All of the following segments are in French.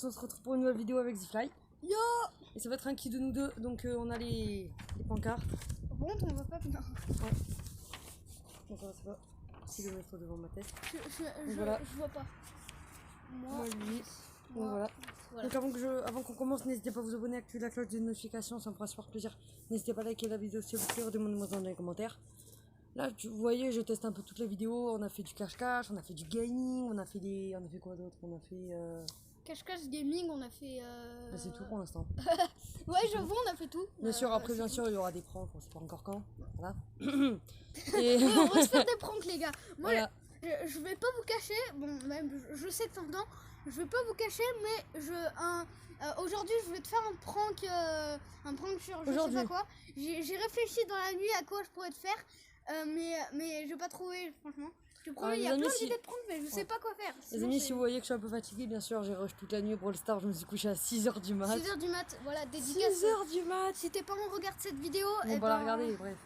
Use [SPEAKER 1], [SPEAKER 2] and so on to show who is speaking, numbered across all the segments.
[SPEAKER 1] Max, on se retrouve pour une nouvelle vidéo avec Zfly.
[SPEAKER 2] Yo!
[SPEAKER 1] Et ça va être un qui de nous deux, donc on a les pancartes.
[SPEAKER 2] Bon, on va pas bien.
[SPEAKER 1] Ouais. Donc on va essayer de le mettre devant ma tête.
[SPEAKER 2] Voilà. Je vois pas.
[SPEAKER 1] Moi lui. Donc voilà. Donc avant qu'on commence, n'hésitez pas à vous abonner, activer la cloche de notification, ça me fera super plaisir. N'hésitez pas à liker la vidéo si vous plaît, demandez-moi dans les commentaires. Là, vous voyez, je teste un peu toutes les vidéos. On a fait du cache-cache, on a fait du gaming, on a fait quoi d'autre? On a fait
[SPEAKER 2] cache-cache gaming, on a fait.
[SPEAKER 1] Bah, c'est tout pour l'instant.
[SPEAKER 2] Ouais, j'avoue, on a fait tout.
[SPEAKER 1] Bien sûr, après, bien sûr, il y aura des pranks, on sait pas encore quand. Voilà.
[SPEAKER 2] Et... ouais, on va se faire des pranks, les gars. Moi,
[SPEAKER 1] voilà.
[SPEAKER 2] je vais pas vous cacher. Bon, même je sais de temps en temps, je vais pas vous cacher, mais aujourd'hui, je vais te faire un prank sur je sais pas quoi. J'ai réfléchi dans la nuit à quoi je pourrais te faire, mais je vais pas trouver, franchement. Je te promets, il y a plein d'idées de prank, mais je sais pas quoi faire.
[SPEAKER 1] Les amis, si vous voyez que je suis un peu fatiguée, bien sûr, j'ai rush toute la nuit pour le Star. Je me suis couché à 6h du mat.
[SPEAKER 2] 6h du mat, voilà, dédicace.
[SPEAKER 1] 6h du mat.
[SPEAKER 2] Si tes parents regardent cette vidéo,
[SPEAKER 1] on va la regarder, bref.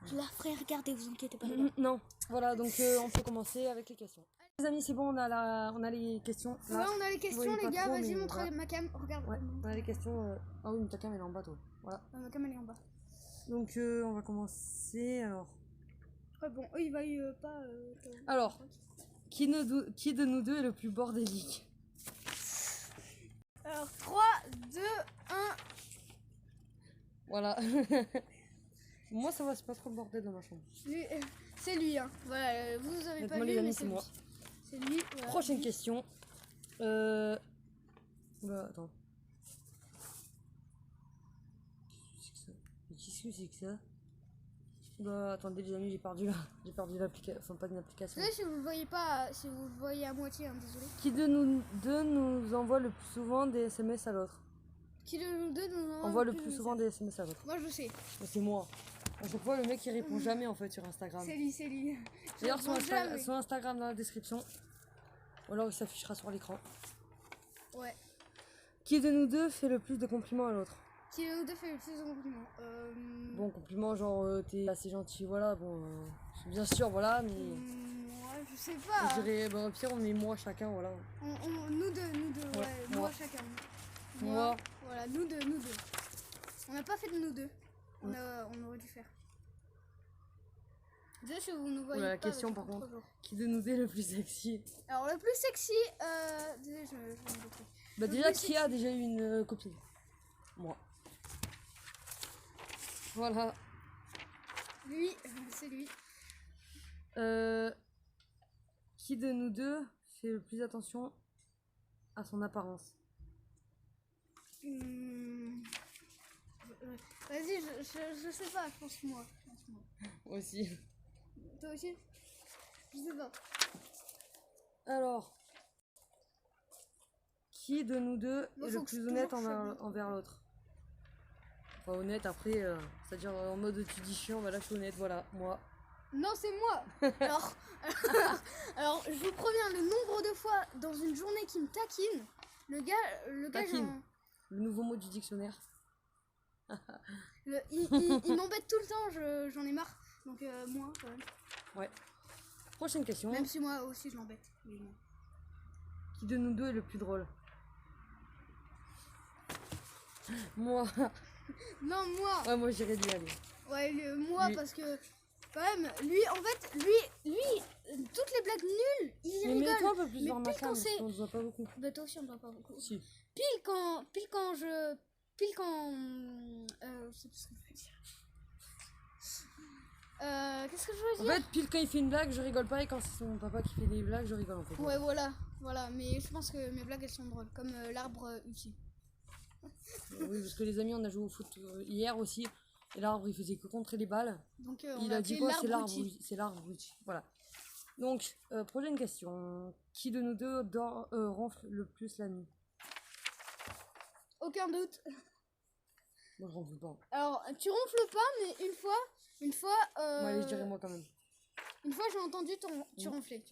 [SPEAKER 2] Je la ferai regarder, vous inquiétez pas.
[SPEAKER 1] Non, voilà, donc on peut commencer avec les questions. Les amis, c'est bon, on a les questions.
[SPEAKER 2] Là. Ouais, on a les questions, les gars. Vas-y, montre
[SPEAKER 1] voilà.
[SPEAKER 2] ma cam. Regarde.
[SPEAKER 1] Ouais, on a les questions. Ah oui, mais ta cam elle est en bas, toi. Voilà.
[SPEAKER 2] Ma cam elle est en bas.
[SPEAKER 1] Donc on va commencer. Alors.
[SPEAKER 2] Ouais, bon, eux ils vaillent pas.
[SPEAKER 1] Alors, qui de nous deux est le plus bordélique?
[SPEAKER 2] Alors, 3, 2, 1.
[SPEAKER 1] Voilà. Moi ça va, c'est pas trop le bordel dans ma chambre.
[SPEAKER 2] C'est lui, hein. Voilà, vous avez pas vu,
[SPEAKER 1] les amis,
[SPEAKER 2] mais
[SPEAKER 1] c'est moi.
[SPEAKER 2] C'est lui. Voilà.
[SPEAKER 1] Prochaine question. Oula, attends. Qu'est-ce que c'est que ça? Bah attendez les amis, j'ai perdu l'application, enfin pas une application.
[SPEAKER 2] Désolé si vous le voyez pas, si vous le voyez à moitié, hein, désolé.
[SPEAKER 1] Qui de nous deux nous envoie le plus souvent des SMS à l'autre?
[SPEAKER 2] Qui de nous deux nous
[SPEAKER 1] envoie le plus souvent des SMS à l'autre?
[SPEAKER 2] Moi je sais.
[SPEAKER 1] C'est moi. À chaque fois le mec il répond jamais en fait sur Instagram.
[SPEAKER 2] C'est lui.
[SPEAKER 1] D'ailleurs son Instagram dans la description. Ou alors il s'affichera sur l'écran.
[SPEAKER 2] Ouais.
[SPEAKER 1] Qui de nous deux fait le plus de compliments à l'autre?
[SPEAKER 2] Qui de nous deux fait le plus de compliments?
[SPEAKER 1] Bon, compliments genre t'es assez gentil, voilà, bon, bien sûr, voilà, mais...
[SPEAKER 2] Ouais, je sais pas.
[SPEAKER 1] Je dirais, bah, au pire, on met moi chacun, voilà.
[SPEAKER 2] Nous deux, ouais, moi chacun.
[SPEAKER 1] Moi.
[SPEAKER 2] Voilà, nous deux. On n'a pas fait de nous deux. On aurait dû faire. Déjà, si vous nous voyez
[SPEAKER 1] la
[SPEAKER 2] pas,
[SPEAKER 1] question par contre, qui de nous deux est le plus sexy?
[SPEAKER 2] Alors, le plus sexy, désolé, je me
[SPEAKER 1] bah déjà, qui a déjà eu une copine? Moi. Voilà.
[SPEAKER 2] Lui, c'est lui.
[SPEAKER 1] Qui de nous deux fait le plus attention à son apparence?
[SPEAKER 2] Vas-y, je sais pas, je pense moi.
[SPEAKER 1] Moi aussi.
[SPEAKER 2] Toi aussi? Je sais pas.
[SPEAKER 1] Alors, qui de nous deux est le plus honnête envers l'autre? Enfin, honnête après, c'est-à-dire en mode tu dis chiant, bah là je suis honnête, voilà, moi.
[SPEAKER 2] Non, c'est moi. alors, je vous préviens, le nombre de fois dans une journée qui me taquine, le gars
[SPEAKER 1] taquine. Le nouveau mot du dictionnaire.
[SPEAKER 2] il m'embête tout le temps, j'en ai marre. Donc moi, quand même.
[SPEAKER 1] Ouais. Prochaine question.
[SPEAKER 2] Même si moi aussi je l'embête.
[SPEAKER 1] Qui de nous deux est le plus drôle? Moi.
[SPEAKER 2] Non, moi.
[SPEAKER 1] Ouais, moi j'irais lui aller.
[SPEAKER 2] Ouais, moi, parce que quand même, lui, en fait, lui, toutes les blagues nulles, il y rigole.
[SPEAKER 1] Mais toi un peu plus vers ma cam, on se voit pas beaucoup.
[SPEAKER 2] Bah toi aussi on ne voit pas beaucoup.
[SPEAKER 1] Si.
[SPEAKER 2] Pile quand je sais plus ce que je veux dire. Qu'est-ce que je veux dire?
[SPEAKER 1] En fait, pile quand il fait une blague, je rigole pas, et quand c'est son papa qui fait des blagues, je rigole en fait.
[SPEAKER 2] Ouais, voilà, mais je pense que mes blagues elles sont drôles, comme l'arbre utile.
[SPEAKER 1] Oui, parce que les amis, on a joué au foot hier aussi, et l'arbre il faisait que contrer les balles.
[SPEAKER 2] Donc
[SPEAKER 1] il a dit quoi? C'est l'arbre utile. Voilà. Donc, prochaine question. Qui de nous deux ronfle le plus la nuit?
[SPEAKER 2] Aucun doute.
[SPEAKER 1] Moi je ronfle pas.
[SPEAKER 2] Alors, tu ronfles pas, mais une fois.
[SPEAKER 1] Moi, allez, je dirais moi quand même.
[SPEAKER 2] Une fois j'ai entendu tu ronflais.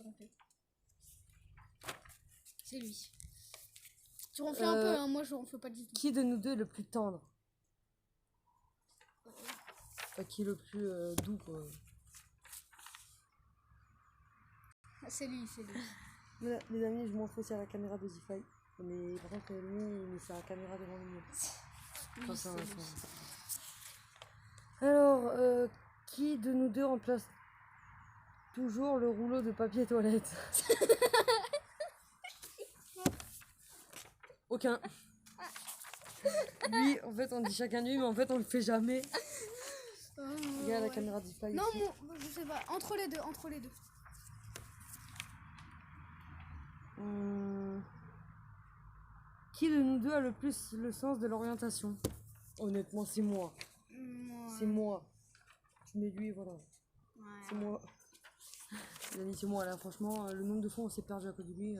[SPEAKER 2] C'est lui. Tu ronflais un peu, hein, moi je ronfle pas du tout.
[SPEAKER 1] Qui de nous deux est le plus tendre? Qui est le plus doux quoi?
[SPEAKER 2] C'est lui.
[SPEAKER 1] Voilà, les amis, je montre aussi à la caméra de Zify. Mais par contre, lui, il met sa caméra devant le mur. Alors, qui de nous deux remplace toujours le rouleau de papier toilette? Aucun. Lui, en fait, on dit chacun lui, mais en fait, on le fait jamais. Regarde la caméra de Zify.
[SPEAKER 2] Non, moi, je sais pas. Entre les deux, entre les deux.
[SPEAKER 1] Qui de nous deux a le plus le sens de l'orientation? Honnêtement, c'est moi. C'est moi. Je mets lui, voilà.
[SPEAKER 2] Ouais.
[SPEAKER 1] C'est moi. Les amis, c'est moi là. Franchement, le nombre de fois on s'est perdu à cause de lui.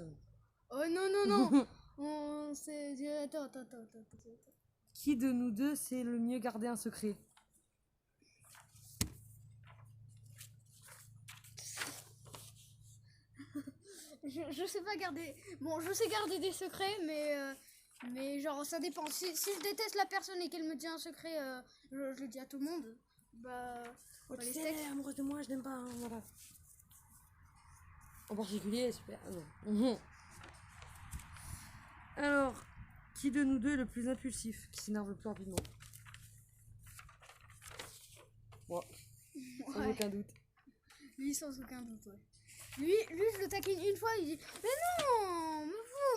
[SPEAKER 2] Oh non, non, non. On s'est dit. Attends.
[SPEAKER 1] Qui de nous deux sait le mieux garder un secret?
[SPEAKER 2] Je sais pas garder. Bon, je sais garder des secrets, mais genre ça dépend. Si je déteste la personne et qu'elle me dit un secret, je le dis à tout le monde. Bah.
[SPEAKER 1] Oh,
[SPEAKER 2] les
[SPEAKER 1] tu sais,
[SPEAKER 2] steaks.
[SPEAKER 1] elle est amoureuse de moi, je n'aime pas. Hein, voilà. En particulier, super. Ah, non. Alors, qui de nous deux est le plus impulsif, qui s'énerve le plus rapidement? Moi. Sans
[SPEAKER 2] Ouais.
[SPEAKER 1] aucun doute.
[SPEAKER 2] Lui, sans aucun doute, ouais. Lui, je le taquine une fois, il dit mais non,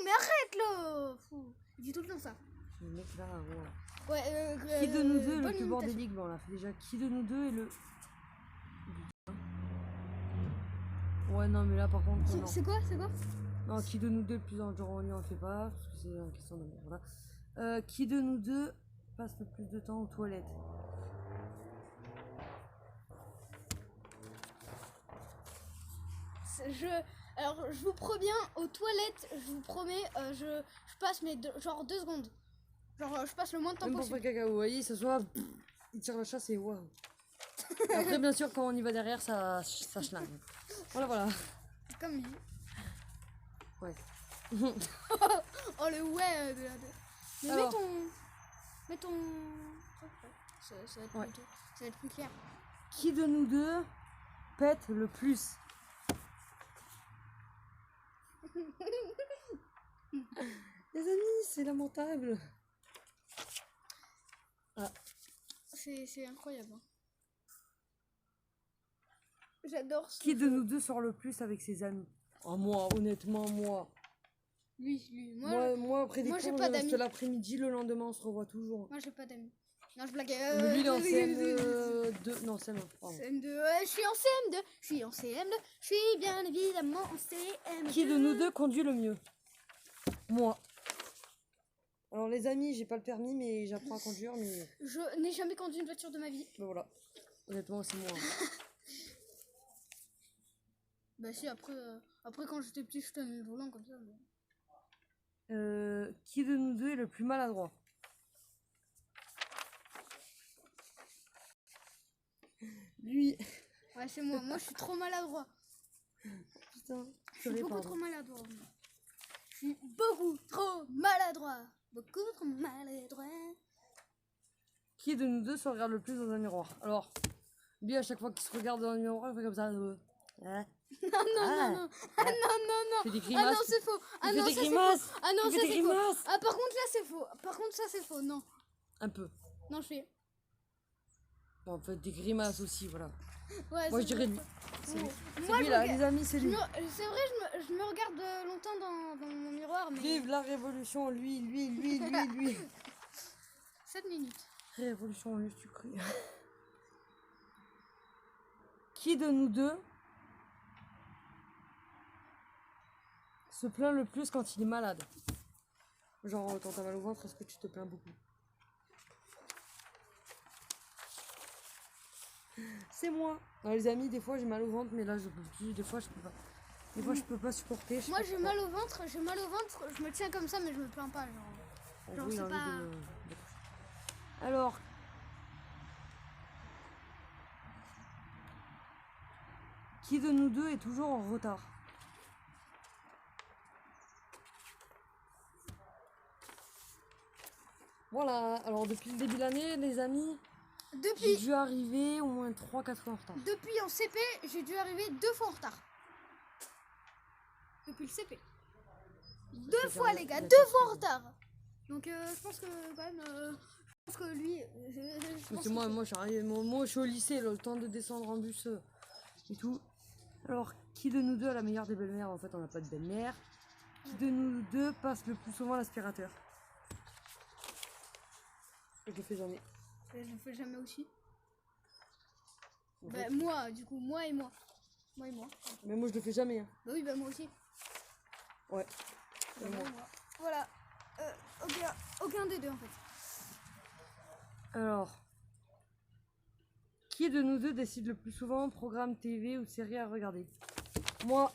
[SPEAKER 2] mais arrête là. Fou. Il dit tout le temps ça.
[SPEAKER 1] Le mec là, voilà.
[SPEAKER 2] Ouais.
[SPEAKER 1] Qui de nous deux est le
[SPEAKER 2] bonne
[SPEAKER 1] plus
[SPEAKER 2] imitation.
[SPEAKER 1] bordélique? Bon, on l'a fait déjà. Qui de nous deux est le. Ouais, non, mais là par contre. Non.
[SPEAKER 2] C'est quoi?
[SPEAKER 1] Non, qui de nous deux le plus endurant, lui on le fait pas, parce que c'est une question de. Voilà. Qui de nous deux passe le plus de temps aux toilettes?
[SPEAKER 2] Alors, je vous promets, aux toilettes, je vous promets, je passe genre 2 secondes. Genre, je passe le moins de temps
[SPEAKER 1] Même pour
[SPEAKER 2] possible.
[SPEAKER 1] faire caca, vous voyez, ça soit. Il tire la chasse et waouh. Après, bien sûr, quand on y va derrière, ça schlingue. Voilà.
[SPEAKER 2] Comme lui.
[SPEAKER 1] Ouais.
[SPEAKER 2] Oh, le ouais de la. Mais
[SPEAKER 1] Alors.
[SPEAKER 2] mets ton. Ça va être
[SPEAKER 1] Ouais.
[SPEAKER 2] ça va être plus clair.
[SPEAKER 1] Qui de nous deux pète le plus? Les amis, c'est lamentable. Ah.
[SPEAKER 2] C'est incroyable. Hein. J'adore ce
[SPEAKER 1] Qui de nous deux sort le plus avec ses amis? Oh, moi, honnêtement, moi.
[SPEAKER 2] Lui.
[SPEAKER 1] Moi après des
[SPEAKER 2] moi, j'ai
[SPEAKER 1] cours,
[SPEAKER 2] pas
[SPEAKER 1] je reste
[SPEAKER 2] d'amis.
[SPEAKER 1] l'après-midi, le lendemain, on se revoit toujours.
[SPEAKER 2] Moi, j'ai pas d'amis. Non, je blague.
[SPEAKER 1] Mais lui, il est en CM2. Non, CM1, pardon.
[SPEAKER 2] CM2, ouais, je suis en CM2. Je suis bien évidemment en CM2.
[SPEAKER 1] Qui de nous deux conduit le mieux? Moi. Alors, les amis, j'ai pas le permis, mais j'apprends à conduire, mais.
[SPEAKER 2] Je n'ai jamais conduit une voiture de ma vie.
[SPEAKER 1] Ben voilà. Honnêtement, c'est moi.
[SPEAKER 2] Bah si, après quand j'étais petit, je tenais le volant comme ça. Mais...
[SPEAKER 1] Qui de nous deux est le plus maladroit? Lui.
[SPEAKER 2] Ouais, c'est moi. Moi, je suis trop maladroit.
[SPEAKER 1] Putain.
[SPEAKER 2] Je suis beaucoup trop maladroit. Je suis beaucoup trop maladroit. Beaucoup trop maladroit.
[SPEAKER 1] Qui de nous deux se regarde le plus dans un miroir? Alors, lui, à chaque fois qu'il se regarde dans un miroir, il fait comme ça. Hein?
[SPEAKER 2] Non. Ah non.
[SPEAKER 1] Il fait des
[SPEAKER 2] Ah
[SPEAKER 1] grimaces.
[SPEAKER 2] non, c'est faux. Ah
[SPEAKER 1] Il
[SPEAKER 2] non,
[SPEAKER 1] fait des
[SPEAKER 2] ça c'est
[SPEAKER 1] grimaces.
[SPEAKER 2] faux. Ah non,
[SPEAKER 1] Il fait
[SPEAKER 2] ça
[SPEAKER 1] des
[SPEAKER 2] c'est faux.
[SPEAKER 1] grimaces.
[SPEAKER 2] Ah par contre là c'est faux. Par contre ça c'est faux. Non.
[SPEAKER 1] Un peu.
[SPEAKER 2] Non, je fais.
[SPEAKER 1] Bon, en fait, des grimaces aussi, voilà.
[SPEAKER 2] Ouais,
[SPEAKER 1] Moi,
[SPEAKER 2] c'est
[SPEAKER 1] je dirais
[SPEAKER 2] vrai.
[SPEAKER 1] lui. C'est lui.
[SPEAKER 2] Moi,
[SPEAKER 1] C'est lui, là, les amis, c'est lui.
[SPEAKER 2] C'est vrai, je me regarde longtemps dans mon miroir, mais.
[SPEAKER 1] Vive la révolution, lui.
[SPEAKER 2] 7 minutes.
[SPEAKER 1] Révolution, lui, tu cries. Qui de nous deux se plaint le plus quand il est malade? Genre, quand t'as mal au ventre, est-ce que tu te plains beaucoup? C'est moi. Non, les amis, des fois j'ai mal au ventre, mais là je peux plus. Des fois je peux pas. Des fois je peux pas supporter. je sais
[SPEAKER 2] Moi
[SPEAKER 1] pas
[SPEAKER 2] j'ai
[SPEAKER 1] pourquoi.
[SPEAKER 2] mal au ventre, je me tiens comme ça, mais je me plains pas.
[SPEAKER 1] En
[SPEAKER 2] genre,
[SPEAKER 1] gros, il
[SPEAKER 2] c'est
[SPEAKER 1] a envie
[SPEAKER 2] pas-
[SPEAKER 1] de- Alors. Qui de nous deux est toujours en retard? Voilà, alors depuis le début de l'année, les amis, j'ai
[SPEAKER 2] Depuis,
[SPEAKER 1] dû arriver au moins 3-4 fois en retard.
[SPEAKER 2] depuis en CP, j'ai dû arriver 2 fois en retard. depuis le CP. 2 fois, les gars, 2 fois en retard. Donc, je pense que quand même. Je pense que lui.
[SPEAKER 1] C'est moi, je suis arrivé. Moi, je suis au lycée, là, le temps de descendre en bus et tout. Alors, qui de nous deux a la meilleure des belles-mères? En fait, on n'a pas de belle-mère. Qui de nous deux passe le plus souvent l'aspirateur? Je le fais jamais.
[SPEAKER 2] Je le fais jamais aussi.
[SPEAKER 1] En
[SPEAKER 2] Bah,
[SPEAKER 1] fait.
[SPEAKER 2] moi, du coup, moi et moi. Moi et moi.
[SPEAKER 1] Mais moi, je le fais jamais. Hein.
[SPEAKER 2] Bah oui, bah moi aussi.
[SPEAKER 1] Ouais.
[SPEAKER 2] Bah,
[SPEAKER 1] Et moi.
[SPEAKER 2] moi. Voilà. Aucun des deux en fait.
[SPEAKER 1] Alors, qui de nous deux décide le plus souvent programme TV ou série à regarder? Moi.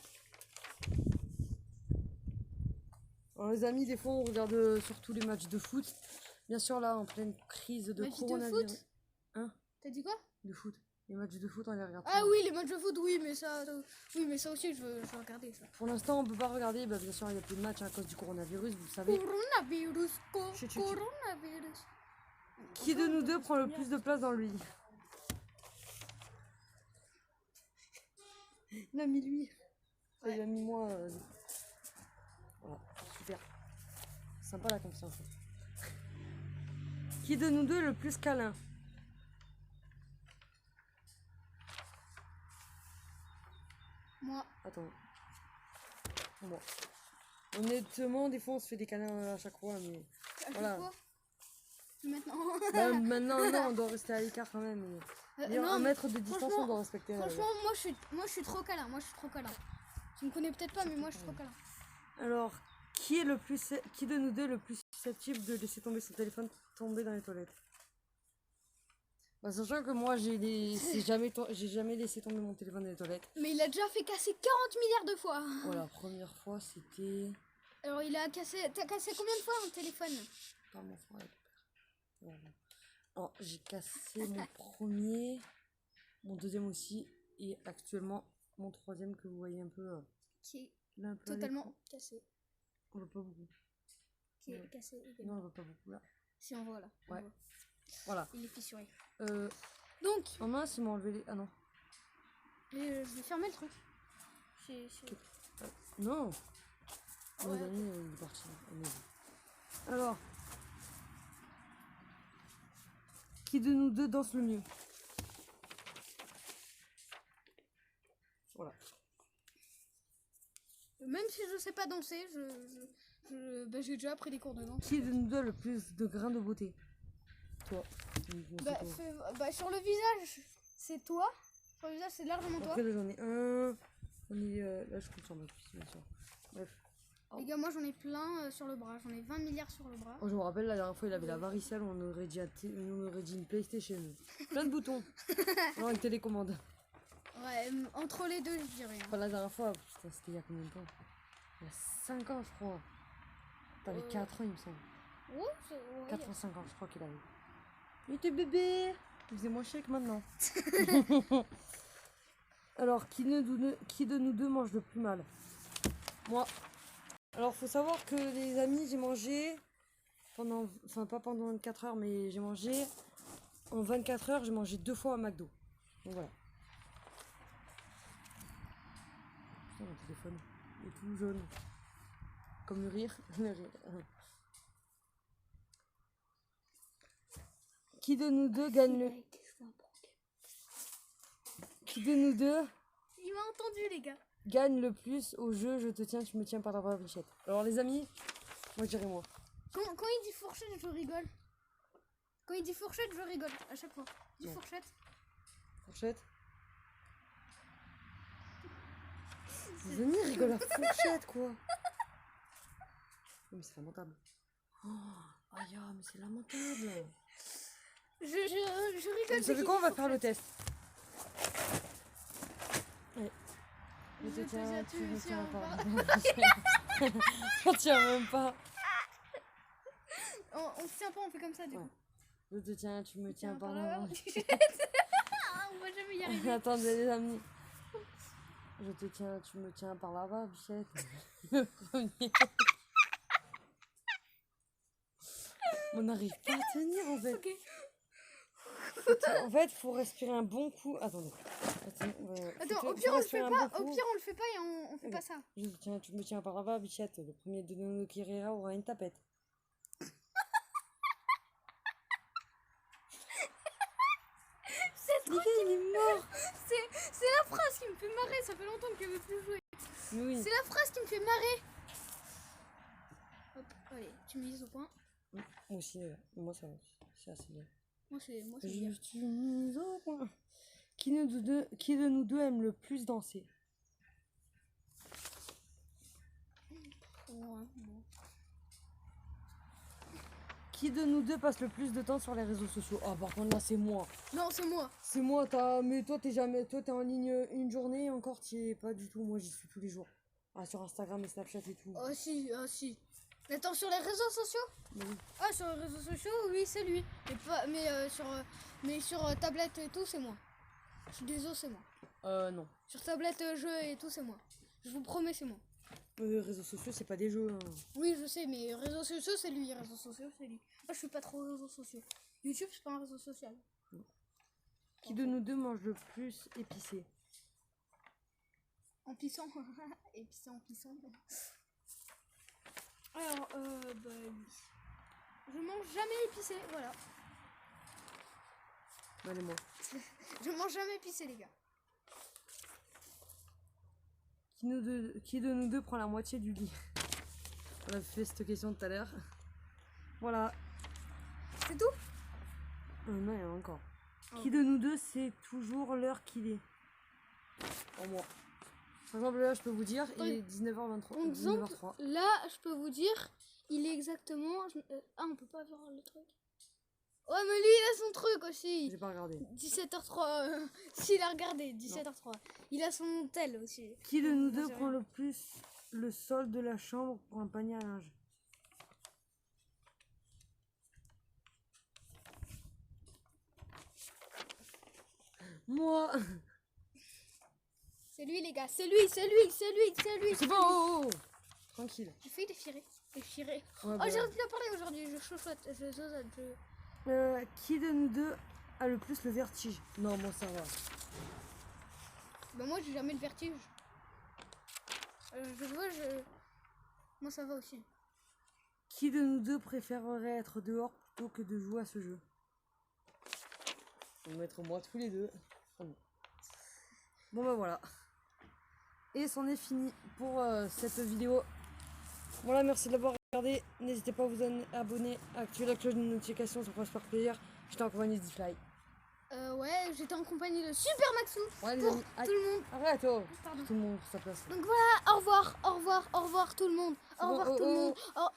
[SPEAKER 1] Alors, les amis, des fois, on regarde surtout les matchs de foot. Bien sûr, là, en pleine crise de
[SPEAKER 2] Matchs de
[SPEAKER 1] coronavirus.
[SPEAKER 2] foot?
[SPEAKER 1] Hein?
[SPEAKER 2] T'as dit quoi?
[SPEAKER 1] De foot. Les matchs de foot, on les regarde.
[SPEAKER 2] Ah oui, les matchs de foot, oui, mais ça aussi, je veux regarder ça.
[SPEAKER 1] Pour l'instant, on peut pas regarder. Bah, bien sûr, il n'y a plus de matchs à cause du coronavirus, vous le savez.
[SPEAKER 2] Coronavirus,
[SPEAKER 1] Chut, chut, chut.
[SPEAKER 2] coronavirus.
[SPEAKER 1] Qui de nous deux prend le plus de place dans le lit? Il a mis lui.
[SPEAKER 2] Ouais.
[SPEAKER 1] Il a mis moi. Voilà, super. Sympa la confiance. Qui de nous deux est le plus câlin?
[SPEAKER 2] Moi.
[SPEAKER 1] Attends. Moi. Honnêtement, des fois on se fait des câlins à chaque fois, mais.
[SPEAKER 2] À chaque
[SPEAKER 1] Voilà.
[SPEAKER 2] fois. Maintenant.
[SPEAKER 1] Bah, maintenant, non, on doit rester à l'écart quand même. Mais
[SPEAKER 2] non,
[SPEAKER 1] un mètre de distance,
[SPEAKER 2] franchement-
[SPEAKER 1] on doit respecter.
[SPEAKER 2] franchement, moi je suis trop câlin. Moi je suis trop câlin. Tu me connais peut-être pas, mais moi je suis trop câlin.
[SPEAKER 1] Alors, qui de nous deux est le plus susceptible de laisser tomber son téléphone tomber dans les toilettes? Bah, sachant que moi, j'ai jamais laissé tomber mon téléphone dans les toilettes.
[SPEAKER 2] Mais il a déjà fait casser 40 milliards de fois.
[SPEAKER 1] Voilà, la première fois, c'était
[SPEAKER 2] Alors il a cassé. T'as cassé combien de fois un téléphone?
[SPEAKER 1] pas mon frère avec le père. Voilà. Alors, j'ai cassé mon premier, mon deuxième aussi, et actuellement mon troisième que vous voyez un peu
[SPEAKER 2] Qui est
[SPEAKER 1] là, un peu à
[SPEAKER 2] totalement
[SPEAKER 1] l'écran.
[SPEAKER 2] cassé.
[SPEAKER 1] On voit pas beaucoup.
[SPEAKER 2] Qui est
[SPEAKER 1] Ouais.
[SPEAKER 2] cassé
[SPEAKER 1] Non,
[SPEAKER 2] également.
[SPEAKER 1] on voit pas beaucoup là.
[SPEAKER 2] Si on voit là. on
[SPEAKER 1] Ouais.
[SPEAKER 2] voit.
[SPEAKER 1] Voilà.
[SPEAKER 2] Il est fissuré.
[SPEAKER 1] Euh,
[SPEAKER 2] Donc,
[SPEAKER 1] en mince, ils m'ont enlevé les. Ah non.
[SPEAKER 2] je vais fermer le truc.
[SPEAKER 1] Non.
[SPEAKER 2] Ah
[SPEAKER 1] Mes
[SPEAKER 2] ouais,
[SPEAKER 1] amis, il est parti. Alors, qui de nous deux danse le mieux? Voilà.
[SPEAKER 2] Même si je sais pas danser, bah, j'ai déjà appris des cours de danse.
[SPEAKER 1] Qui de nous deux a le plus de grains de beauté? Toi. Oui, bon, c'est
[SPEAKER 2] Bah,
[SPEAKER 1] toi.
[SPEAKER 2] bah, sur le visage, c'est toi. Sur le visage, c'est largement toi.
[SPEAKER 1] Après, là, j'en ai un. On est, là, je compte sur ma fille, bien sûr. Bref.
[SPEAKER 2] Les gars, moi j'en ai plein sur le bras. J'en ai 20 milliards sur le bras.
[SPEAKER 1] Oh, je me rappelle, la dernière fois, il avait la varicelle, on aurait dit, on aurait dit une PlayStation. Plein de boutons. Non, une télécommande.
[SPEAKER 2] Ouais, entre les deux, je dirais. hein.
[SPEAKER 1] Enfin, la dernière fois, putain, c'était il y a combien de temps? Il y a 5 ans, je crois. T'avais 4 ans, il me semble.
[SPEAKER 2] Ouais, ouais,
[SPEAKER 1] 4 ans, 5 ans, je crois qu'il avait. Il était bébé. Il faisait moins chier que maintenant. Alors, qui de nous deux mange le plus mal? Moi. Alors, faut savoir que les amis, j'ai mangé pendant. Enfin, pas pendant 24 heures, mais j'ai mangé. En 24 heures, j'ai mangé 2 fois à McDo. Donc voilà. Putain, mon téléphone est tout jaune. Comme le rire. Le rire. Qui de nous deux gagne le. Qui de nous deux
[SPEAKER 2] Il m'a entendu, les gars.
[SPEAKER 1] gagne le plus au jeu je te tiens, tu me tiens par la bras, bichette? Alors, les amis, moi je dirais moi.
[SPEAKER 2] Quand il dit fourchette, je rigole. Quand il dit fourchette, je rigole à chaque fois. Il dit
[SPEAKER 1] Ouais.
[SPEAKER 2] fourchette.
[SPEAKER 1] Fourchette. Les amis rigolent à fourchette, quoi. Mais c'est lamentable. Oh, aïe, mais c'est lamentable.
[SPEAKER 2] Je rigole.
[SPEAKER 1] Vous savez quoi, on va faire le test. Allez. Je te tiens, tu me tiens pas. On tient même pas.
[SPEAKER 2] On se tient pas, on fait comme ça du
[SPEAKER 1] Ouais.
[SPEAKER 2] coup.
[SPEAKER 1] Je te tiens, tu me tiens par
[SPEAKER 2] là.
[SPEAKER 1] là.
[SPEAKER 2] On va jamais y arriver.
[SPEAKER 1] Attendez les amis. Je te tiens, tu me tiens par là-bas, bichette. Le premier. On n'arrive pas à tenir en fait.
[SPEAKER 2] Ok.
[SPEAKER 1] En fait, faut respirer un bon coup. Attendez.
[SPEAKER 2] Attends, au pire, on le fait pas. Au pire, on le fait pas et on fait pas ça.
[SPEAKER 1] Tiens, tu me tiens par là-bas, bichette. Le premier de nos qui rira aura une tapette.
[SPEAKER 2] C'est trop.
[SPEAKER 1] Il est mort.
[SPEAKER 2] C'est la phrase qui me fait marrer. Ça fait longtemps que je veux plus jouer.
[SPEAKER 1] Oui.
[SPEAKER 2] C'est la phrase qui me fait marrer. Hop, allez, tu me dis au point.
[SPEAKER 1] Moi aussi, moi ça va. C'est assez bien.
[SPEAKER 2] Moi c'est
[SPEAKER 1] Je suis mise au point. Qui de nous deux aime le plus danser? Qui de nous deux passe le plus de temps sur les réseaux sociaux? Ah, par contre, là, c'est moi.
[SPEAKER 2] Non, c'est moi.
[SPEAKER 1] C'est moi, mais toi, t'es en ligne une journée, encore, t'y es pas du tout. Moi, j'y suis tous les jours. Ah, sur Instagram et Snapchat et tout.
[SPEAKER 2] Ah, si, ah, si. Attends, sur les réseaux sociaux?
[SPEAKER 1] Oui.
[SPEAKER 2] Ah, sur les réseaux sociaux, oui, c'est lui. Mais sur tablette et tout, c'est moi. Je suis désolé, c'est moi.
[SPEAKER 1] Non.
[SPEAKER 2] Sur tablette, jeu et tout, c'est moi. Je vous promets, c'est moi.
[SPEAKER 1] Réseaux sociaux, c'est pas des jeux. Hein.
[SPEAKER 2] Oui, je sais, mais réseaux sociaux, c'est lui. Réseaux sociaux, c'est lui. Moi, je suis pas trop réseaux sociaux. YouTube, c'est pas un réseau social.
[SPEAKER 1] Qui de nous deux mange le plus épicé?
[SPEAKER 2] En pissant. Épicé en pissant. Alors, bah lui. Je mange jamais épicé, voilà.
[SPEAKER 1] Allez, moi.
[SPEAKER 2] Je mange jamais épicé, les gars.
[SPEAKER 1] Qui de nous deux prend la moitié du lit? On a fait cette question tout à l'heure. Voilà.
[SPEAKER 2] C'est tout?
[SPEAKER 1] Non, il y en a encore.
[SPEAKER 2] Oh.
[SPEAKER 1] Qui de nous deux sait toujours l'heure qu'il est? En moi. Par exemple, là, je peux vous dire, il est 19h23.
[SPEAKER 2] En exemple, là, je peux vous dire, il est exactement... Ah, on peut pas voir le truc. Ouais, mais lui, il a son truc aussi.
[SPEAKER 1] J'ai pas regardé.
[SPEAKER 2] 17h03. S'il a regardé, 17h03. Il a son tel aussi.
[SPEAKER 1] Qui de nous deux prend le plus le sol de la chambre pour un panier à linge? Moi.
[SPEAKER 2] C'est lui, les gars. C'est lui.
[SPEAKER 1] C'est bon. Oh. Tranquille.
[SPEAKER 2] J'ai failli déchirer.
[SPEAKER 1] Ouais,
[SPEAKER 2] Oh, j'ai envie de parler aujourd'hui. Je chuchote. Je zozote.
[SPEAKER 1] Qui de nous deux a le plus le vertige? Non, moi ça va.
[SPEAKER 2] Bah moi j'ai jamais le vertige. Moi ça va aussi.
[SPEAKER 1] Qui de nous deux préférerait être dehors plutôt que de jouer à ce jeu? On va mettre moi tous les deux. Bon bah voilà. Et c'en est fini pour cette vidéo. Voilà, merci de l'avoir regardé. N'hésitez pas à vous abonner, à activer la cloche de notification, ça fera super plaisir. J'étais en compagnie de Fly.
[SPEAKER 2] Ouais, j'étais en compagnie de Super Maxou.
[SPEAKER 1] Ouais,
[SPEAKER 2] pour tout le monde.
[SPEAKER 1] Arrête, oh.
[SPEAKER 2] Pardon.
[SPEAKER 1] Tout le monde pour sa place.
[SPEAKER 2] Donc voilà, au revoir tout le monde. Au revoir tout le monde. Oh.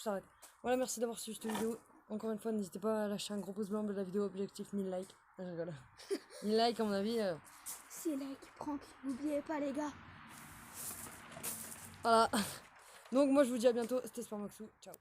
[SPEAKER 1] J'arrête. Voilà, merci d'avoir suivi cette vidéo. Encore une fois, n'hésitez pas à lâcher un gros pouce blanc de la vidéo, objectif 1000 likes. Ah, je rigole. 1000 likes à mon avis.
[SPEAKER 2] 6 likes, prank, n'oubliez pas les gars.
[SPEAKER 1] Voilà. Donc moi je vous dis à bientôt, c'était Super Maxou, ciao.